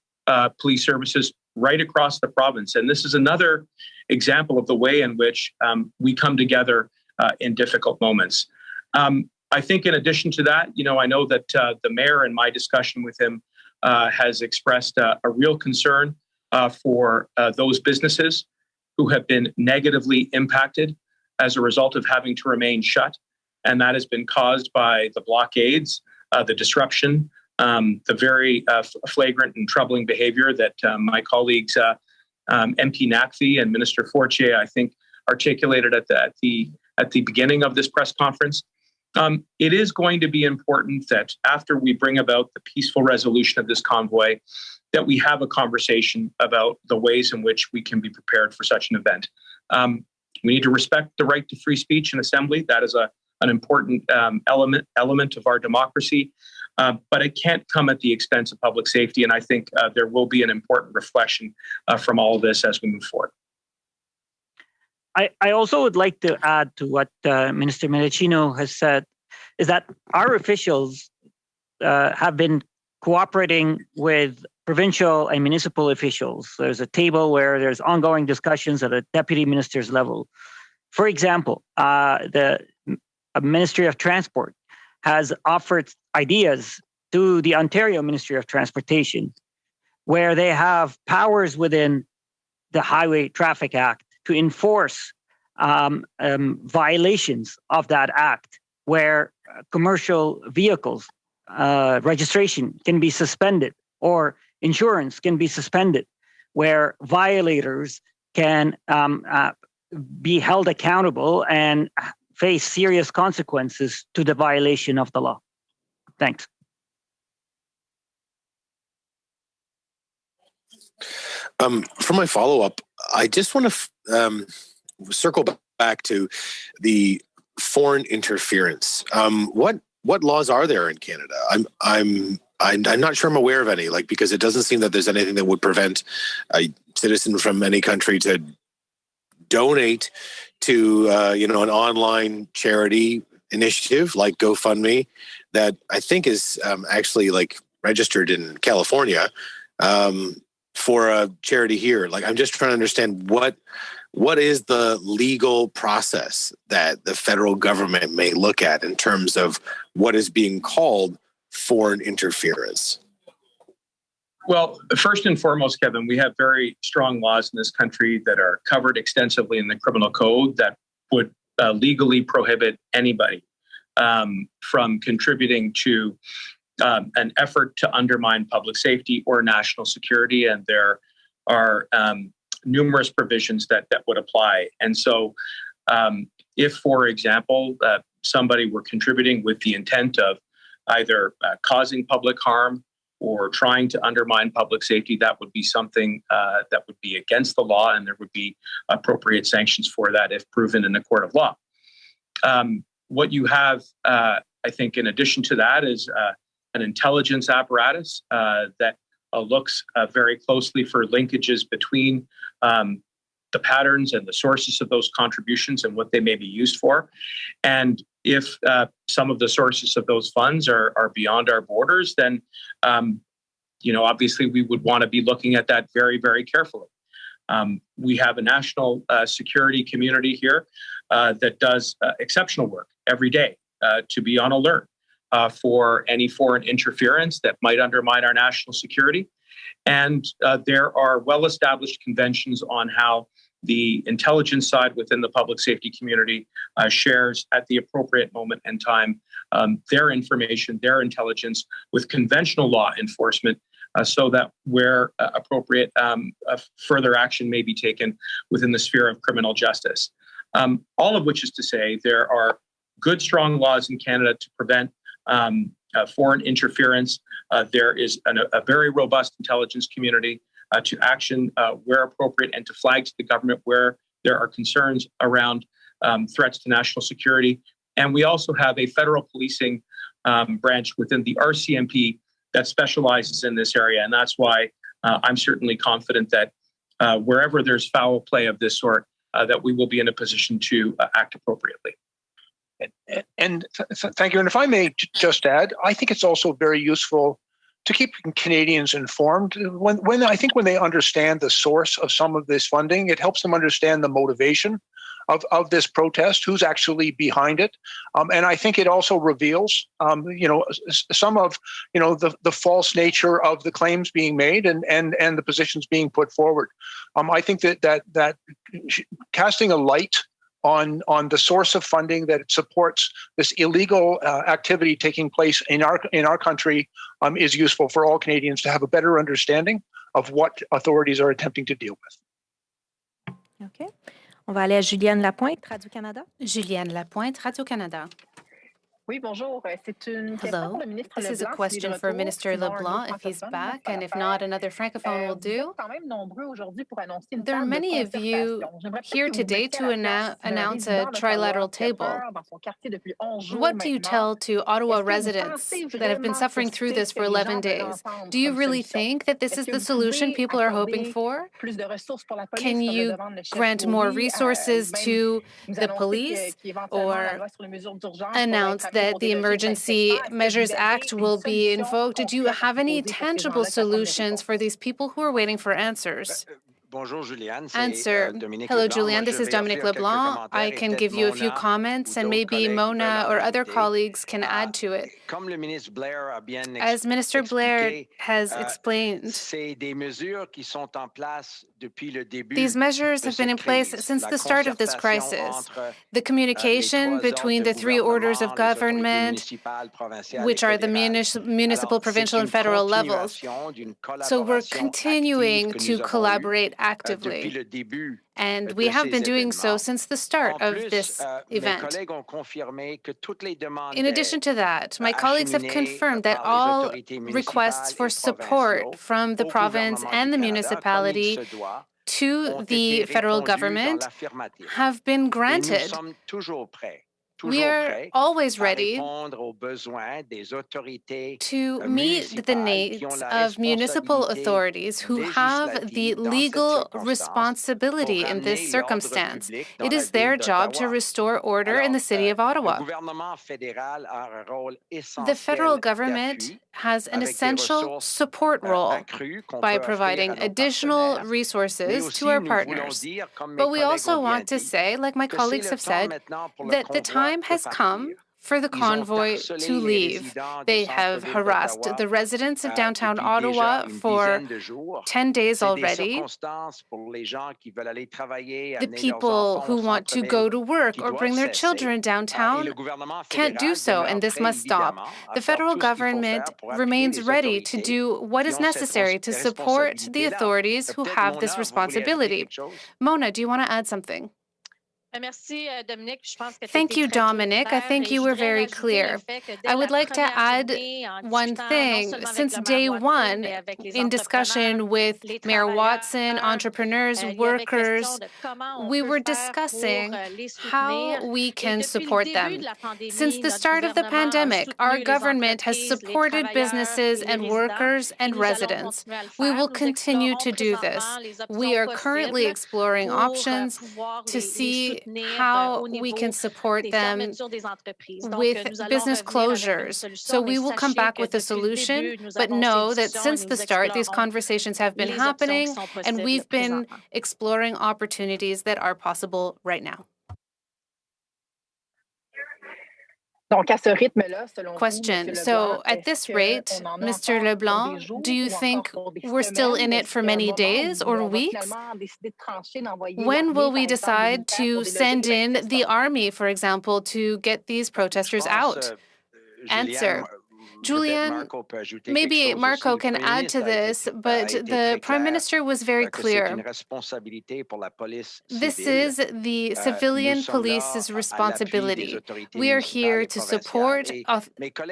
police services right across the province. And this is another example of the way in which we come together in difficult moments. I think in addition to that, I know that the mayor, in my discussion with him, has expressed a real concern for those businesses who have been negatively impacted as a result of having to remain shut. And that has been caused by the blockades, the disruption, the very flagrant and troubling behavior that my colleagues, MP Naqvi and Minister Fortier, I think, articulated at the beginning of this press conference. It is going to be important that after we bring about the peaceful resolution of this convoy, that we have a conversation about the ways in which we can be prepared for such an event. We need to respect the right to free speech and assembly. That is an important element of our democracy, but it can't come at the expense of public safety. And I think there will be an important reflection from all of this as we move forward. I also would like to add to what Minister Mendocino has said, is that our officials have been cooperating with provincial and municipal officials. There's a table where there's ongoing discussions at a deputy minister's level. For example, the Ministry of Transport has offered ideas to the Ontario Ministry of Transportation, where they have powers within the Highway Traffic Act to enforce violations of that act, where commercial vehicles registration can be suspended or insurance can be suspended, where violators can be held accountable and face serious consequences to the violation of the law. Thanks. For my follow-up, I just want to circle back to the foreign interference. What laws are there in Canada? I'm not sure I'm aware of any. Because it doesn't seem that there's anything that would prevent a citizen from any country to donate to an online charity initiative like GoFundMe that I think is actually registered in California for a charity here. I'm just trying to understand what is the legal process that the federal government may look at in terms of what is being called foreign interference? Well, first and foremost, Kevin, we have very strong laws in this country that are covered extensively in the criminal code that would legally prohibit anybody from contributing to an effort to undermine public safety or national security. And there are numerous provisions that would apply. And so if, for example, somebody were contributing with the intent of either causing public harm or trying to undermine public safety, that would be something that would be against the law, and there would be appropriate sanctions for that if proven in a court of law. What you have, I think, in addition to that is an intelligence apparatus that looks very closely for linkages between the patterns and the sources of those contributions and what they may be used for. And if some of the sources of those funds are beyond our borders, then obviously we would want to be looking at that very, very carefully. We have a national security community here that does exceptional work every day to be on alert for any foreign interference that might undermine our national security. And there are well-established conventions on how the intelligence side within the public safety community shares at the appropriate moment and time their information, their intelligence with conventional law enforcement so that where appropriate further action may be taken within the sphere of criminal justice. All of which is to say there are good, strong laws in Canada to prevent foreign interference. There is a very robust intelligence community to action where appropriate and to flag to the government where there are concerns around threats to national security. And we also have a federal policing branch within the RCMP that specializes in this area. And that's why I'm certainly confident that wherever there's foul play of this sort, that we will be in a position to act appropriately. And thank you. And if I may just add, I think it's also very useful to keep Canadians informed. When they understand the source of some of this funding, it helps them understand the motivation of this protest, who's actually behind it. And I think it also reveals, some of, the false nature of the claims being made and the positions being put forward. I think that casting a light on the source of funding that supports this illegal activity taking place in our country is useful for all Canadians to have a better understanding of what authorities are attempting to deal with. Okay. On va aller à Julienne Lapointe, Radio-Canada. Julienne Lapointe, Radio-Canada. Hello, this is a question for Minister LeBlanc if he's back, and if not, another francophone will do. There are many of you here today to announce a trilateral table. What do you tell to Ottawa residents that have been suffering through this for 11 days? Do you really think that this is the solution people are hoping for? Can you grant more resources to the police or announce that the Emergency Measures Act will be invoked? Did you have any tangible solutions for these people who are waiting for answers? Answer. Hello, Julianne. This is Dominic LeBlanc. I can give you a few comments, and maybe Mona or other colleagues can add to it. As Minister Blair has explained, these measures have been in place since the start of this crisis. The communication between the three orders of government, which are the municipal, provincial, and federal levels. So we're continuing to collaborate actively. And we have been doing so since the start of this event. In addition to that, my colleagues have confirmed that all requests for support from the province and the municipality to the federal government have been granted. We are always ready to meet the needs of municipal authorities who have the legal responsibility in this circumstance. It is their job to restore order in the City of Ottawa. The federal government has an essential support role by providing additional resources to our partners. But we also want to say, like my colleagues have said, that the time has come for the convoy to leave. They have harassed the residents of downtown Ottawa for 10 days already. The people who want to go to work or bring their children downtown can't do so, and this must stop. The federal government remains ready to do what is necessary to support the authorities who have this responsibility. Mona, do you want to add something? Thank you, Dominic. I think you were very clear. I would like to add one thing. Since day one, in discussion with Mayor Watson, entrepreneurs, workers, we were discussing how we can support them. Since the start of the pandemic, our government has supported businesses and workers and residents. We will continue to do this. We are currently exploring options to see how we can support them with business closures. So we will come back with a solution, but know that since the start, these conversations have been happening, and we've been exploring opportunities that are possible right now. Question. So at this rate, Mr. LeBlanc, do you think we're still in it for many days or weeks? When will we decide to send in the army, for example, to get these protesters out? Answer. Julian, maybe Marco can add to this, but the Prime Minister was very clear. This is the civilian police's responsibility. We are here to support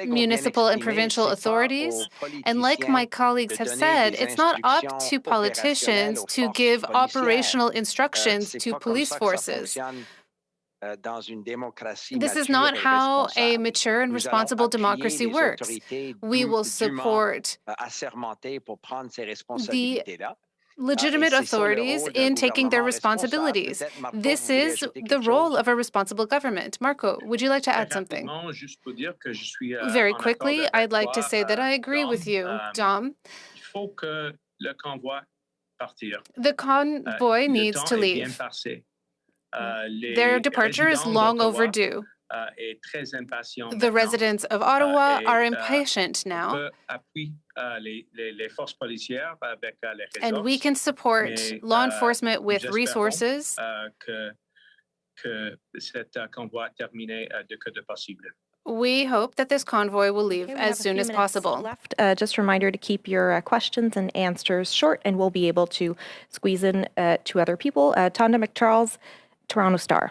municipal and provincial authorities. And like my colleagues have said, it's not up to politicians to give operational instructions to police forces. This is not how a mature and responsible democracy works. We will support the legitimate authorities in taking their responsibilities. This is the role of a responsible government. Marco, would you like to add something? Very quickly, I'd like to say that I agree with you, Dom. The convoy needs to leave. Their departure is long overdue. The residents of Ottawa are impatient now, and we can support law enforcement with resources. We hope that this convoy will leave as soon as possible. Left. Just a reminder to keep your questions and answers short, and we'll be able to squeeze in two other people. Tonda McCharles, Toronto Star.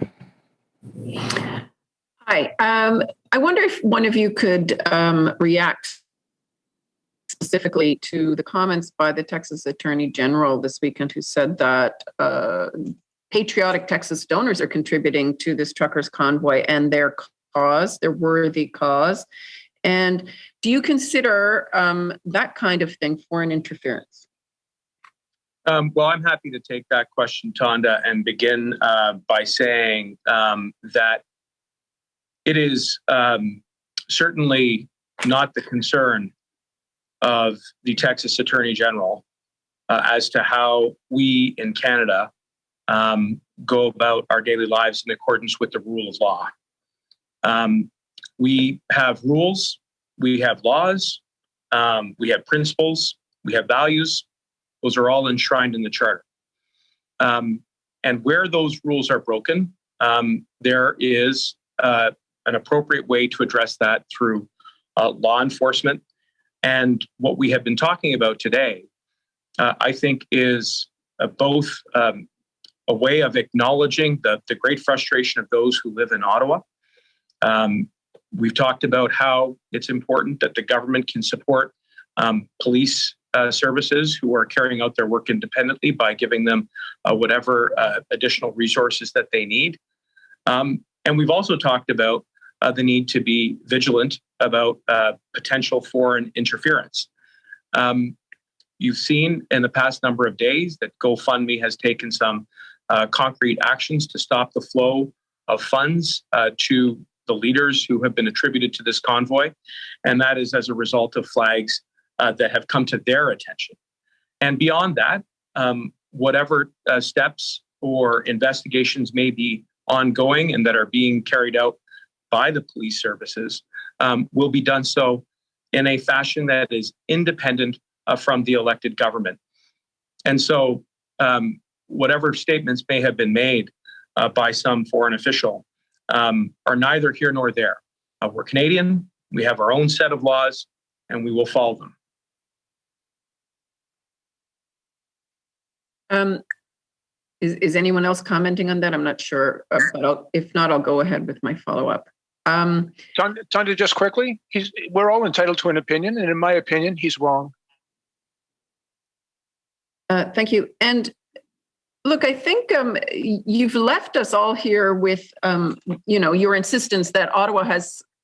Hi. I wonder if one of you could react specifically to the comments by the Texas Attorney General this weekend, who said that patriotic Texas donors are contributing to this truckers' convoy and their cause, their worthy cause. And do you consider that kind of thing foreign interference? Well, I'm happy to take that question, Tonda, and begin by saying that it is certainly not the concern of the Texas Attorney General as to how we in Canada go about our daily lives in accordance with the rule of law. We have rules, we have laws, we have principles, we have values. Those are all enshrined in the Charter. And where those rules are broken, there is an appropriate way to address that through law enforcement. And what we have been talking about today, I think, is both a way of acknowledging the great frustration of those who live in Ottawa. We've talked about how it's important that the government can support police services who are carrying out their work independently by giving them whatever additional resources that they need. And we've also talked about the need to be vigilant about potential foreign interference. You've seen in the past number of days that GoFundMe has taken some concrete actions to stop the flow of funds to the leaders who have been attributed to this convoy. And that is as a result of flags that have come to their attention. And beyond that, whatever steps or investigations may be ongoing and that are being carried out by the police services will be done so in a fashion that is independent from the elected government. And so whatever statements may have been made by some foreign official are neither here nor there. We're Canadian, we have our own set of laws, and we will follow them. Is anyone else commenting on that? I'm not sure, but if not, I'll go ahead with my follow-up. Tanya, just quickly, we're all entitled to an opinion, and in my opinion, he's wrong. Thank you. And look, I think you've left us all here with, your insistence that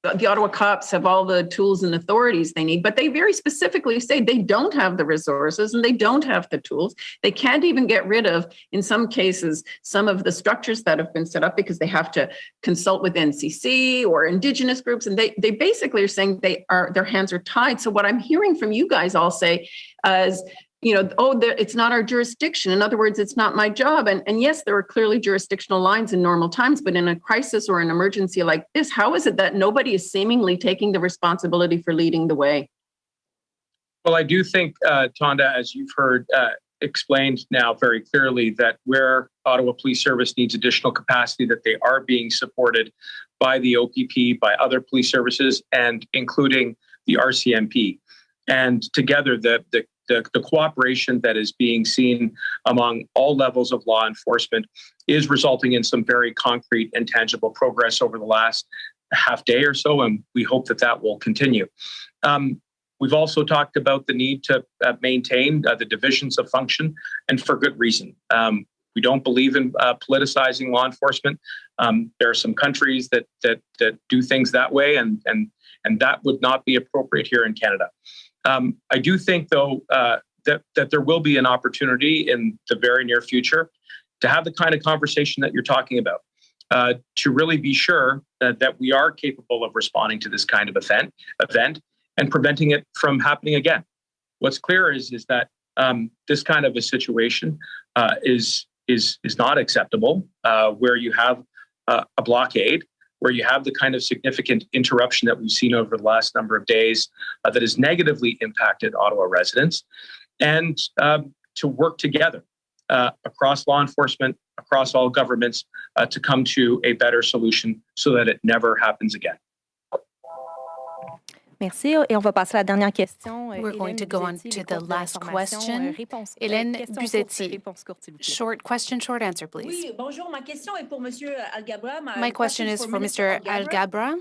the Ottawa cops have all the tools and authorities they need, but they very specifically say they don't have the resources and they don't have the tools. They can't even get rid of, in some cases, some of the structures that have been set up because they have to consult with NCC or Indigenous groups. And they basically are saying their hands are tied. So what I'm hearing from you guys all say is, it's not our jurisdiction. In other words, it's not my job. And yes, there are clearly jurisdictional lines in normal times, but in a crisis or an emergency like this, how is it that nobody is seemingly taking the responsibility for leading the way? Well, I do think, Tonda, as you've heard explained now very clearly, that where Ottawa Police Service needs additional capacity, that they are being supported by the OPP, by other police services, and including the RCMP. And together, the cooperation that is being seen among all levels of law enforcement is resulting in some very concrete and tangible progress over the last half day or so, and we hope that will continue. We've also talked about the need to maintain the divisions of function, and for good reason. We don't believe in politicizing law enforcement. There are some countries that do things that way, and that would not be appropriate here in Canada. I do think, though, that there will be an opportunity in the very near future to have the kind of conversation that you're talking about, to really be sure that we are capable of responding to this kind of event and preventing it from happening again. What's clear is that this kind of a situation is not acceptable, where you have a blockade, where you have the kind of significant interruption that we've seen over the last number of days that has negatively impacted Ottawa residents, and to work together across law enforcement, across all governments, to come to a better solution so that it never happens again. Merci. Et on va passer à la dernière question. We're going to go on to the last question. Hélène Buzetti. Short question, short answer, please. Oui, bonjour. Ma question est pour Monsieur Alghabra. My question is for Mr. Alghabra.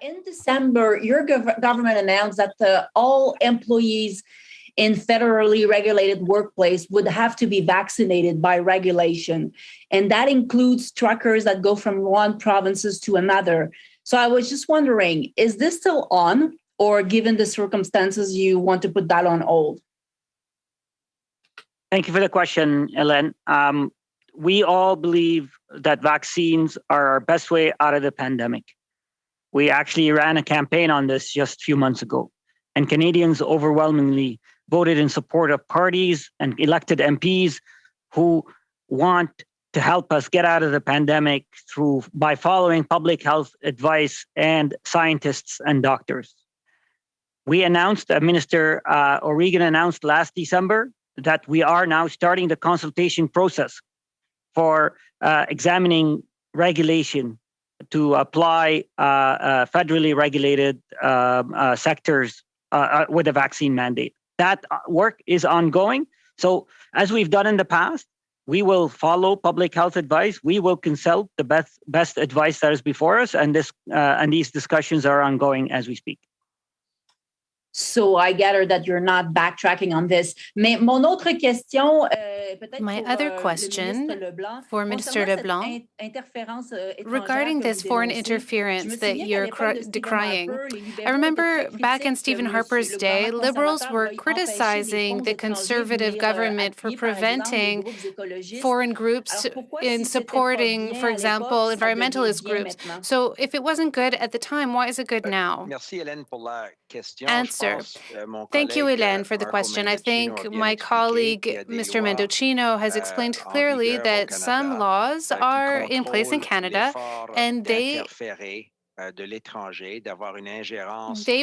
In December, your government announced that all employees in federally regulated workplace would have to be vaccinated by regulation. And that includes truckers that go from one provinces to another. So I was just wondering, is this still on? Or given the circumstances, you want to put that on hold? Thank you for the question, Hélène. We all believe that vaccines are our best way out of the pandemic. We actually ran a campaign on this just a few months ago, and Canadians overwhelmingly voted in support of parties and elected MPs who want to help us get out of the pandemic by following public health advice and scientists and doctors. We announced, Minister O'Regan announced last December that we are now starting the consultation process for examining regulation to apply federally regulated sectors with a vaccine mandate. That work is ongoing. So as we've done in the past, We will follow public health advice. We will consult the best advice that is before us, and these discussions are ongoing as we speak. So I gather that you're not backtracking on this. Mais mon autre question, My other question for Minister LeBlanc regarding this foreign interference that you're decrying. I remember back in Stephen Harper's day, Liberals were criticizing the Conservative government for preventing foreign groups in supporting, for example, environmentalist groups. So if it wasn't good at the time, why is it good now? Answer. Thank you, Hélène, for the question. I think my colleague, Mr. Mendocino, has explained clearly that some laws are in place in Canada, and they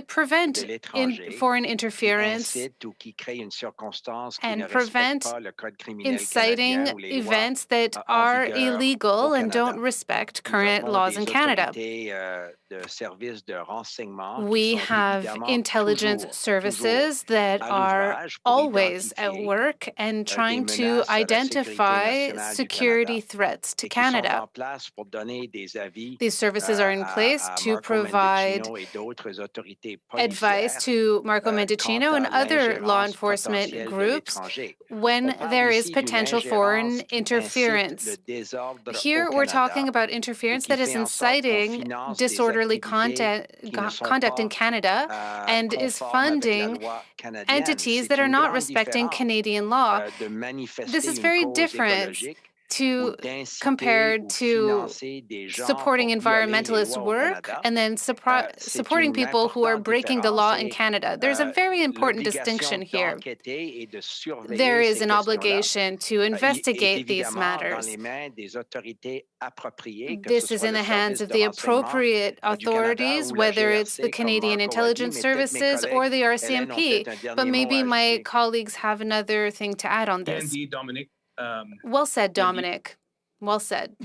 prevent foreign interference and prevent inciting events that are illegal and don't respect current laws in Canada. We have intelligence services that are always at work and trying to identify security threats to Canada. These services are in place to provide advice to Marco Mendocino and other law enforcement groups when there is potential foreign interference. Here, we're talking about interference that is inciting disorderly conduct in Canada and is funding entities that are not respecting Canadian law. This is very different compared to supporting environmentalist work and then supporting people who are breaking the law in Canada. There's a very important distinction here. There is an obligation to investigate these matters. This is in the hands of the appropriate authorities, whether it's the Canadian Intelligence Services or the RCMP. But maybe my colleagues have another thing to add on this. Indeed, Dominic. Well said, Dominic. Well said.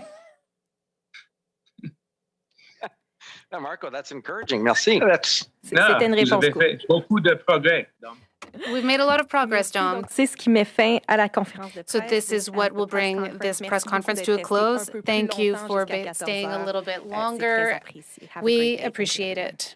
Marco, that's encouraging. Merci. C'était une réponse courte. Beaucoup de progrès. We've made a lot of progress, Dom. C'est ce qui met fin à la conférence de presse. So this is what will bring this press conference to a close. Thank you for staying a little bit longer. We appreciate it.